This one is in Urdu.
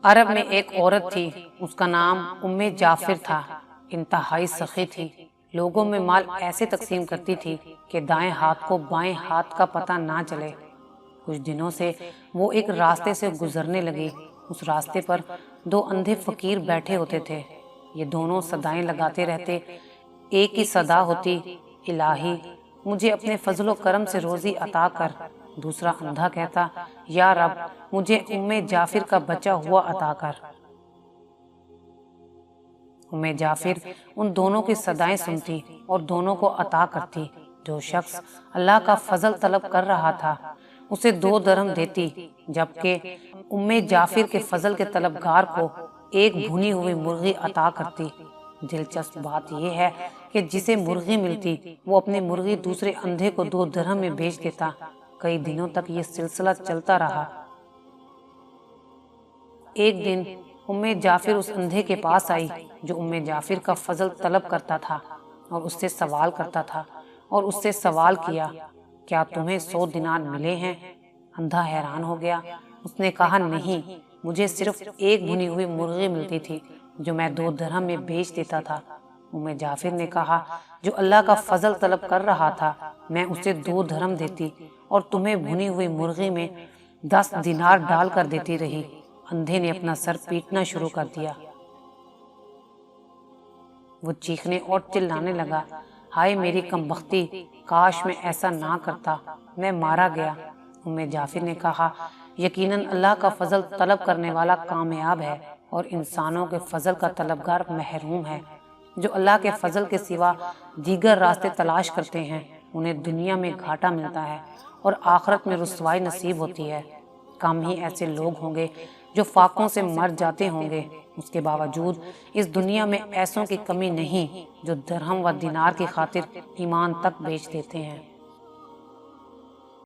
عرب میں ایک عورت تھی، اس کا نام جعفر تھا۔ انتہائی سخی تھی، لوگوں میں مال ایسے تقسیم کرتی تھی کہ دائیں ہاتھ کو بائیں ہاتھ کا پتہ نہ چلے۔ کچھ دنوں سے وہ ایک راستے سے گزرنے لگی۔ اس راستے پر دو اندھے فقیر بیٹھے ہوتے تھے۔ یہ دونوں صدائیں لگاتے رہتے۔ ایک ہی صدا ہوتی، الہی مجھے اپنے فضل و کرم سے روزی عطا کر۔ دوسرا اندھا کہتا، یا رب مجھے جعفر کا بچا ہوا عطا کر۔ جعفر ان دونوں کی صدائیں سنتی اور دونوں کو عطا کرتی۔ جو شخص اللہ کا فضل طلب کر رہا تھا اسے 2 درہم دیتی، جبکہ جعفر کے فضل کے طلبگار کو ایک بھنی ہوئی مرغی عطا کرتی۔ دلچسپ بات یہ ہے کہ جسے مرغی ملتی وہ اپنی مرغی دوسرے اندھے کو 2 درہم میں بیچ دیتا۔ کئی دنوں تک یہ سلسلہ چلتا رہا۔ ایک دن جعفر اس اندھے کے پاس آئی جو جعفر کا فضل طلب کرتا تھا اور اس سے سوال کرتا تھا، اور اس سے سوال کیا، کیا تمہیں 100 دینار ملے ہیں؟ اندھا حیران ہو گیا۔ اس نے کہا، نہیں، مجھے صرف ایک بھنی ہوئی مرغی ملتی تھی جو میں 2 درہم میں بیچ دیتا تھا۔ جعفر نے کہا، جو اللہ کا فضل طلب کر رہا تھا میں اسے 2 درہم دیتی اور تمہیں بھنی ہوئی مرغی میں 10 دینار ڈال کر دیتی رہی۔ اندھے نے اپنا سر پیٹنا شروع کر دیا۔ وہ چیخنے اور چلانے لگا، ہائے میری کمبختی، کاش میں ایسا نہ کرتا، میں مارا گیا۔ جعفر نے کہا، یقیناً اللہ کا فضل طلب کرنے والا کامیاب ہے اور انسانوں کے فضل کا طلبگار محروم ہے۔ جو اللہ کے فضل کے سوا دیگر راستے تلاش کرتے ہیں انہیں دنیا میں گھاٹا ملتا ہے اور آخرت میں رسوائی نصیب ہوتی ہے۔ کم ہی ایسے لوگ ہوں گے جو فاقوں سے مر جاتے ہوں گے۔ اس کے باوجود اس دنیا میں ایسوں کی کمی نہیں جو درہم و دینار کی خاطر ایمان تک بیچ دیتے ہیں۔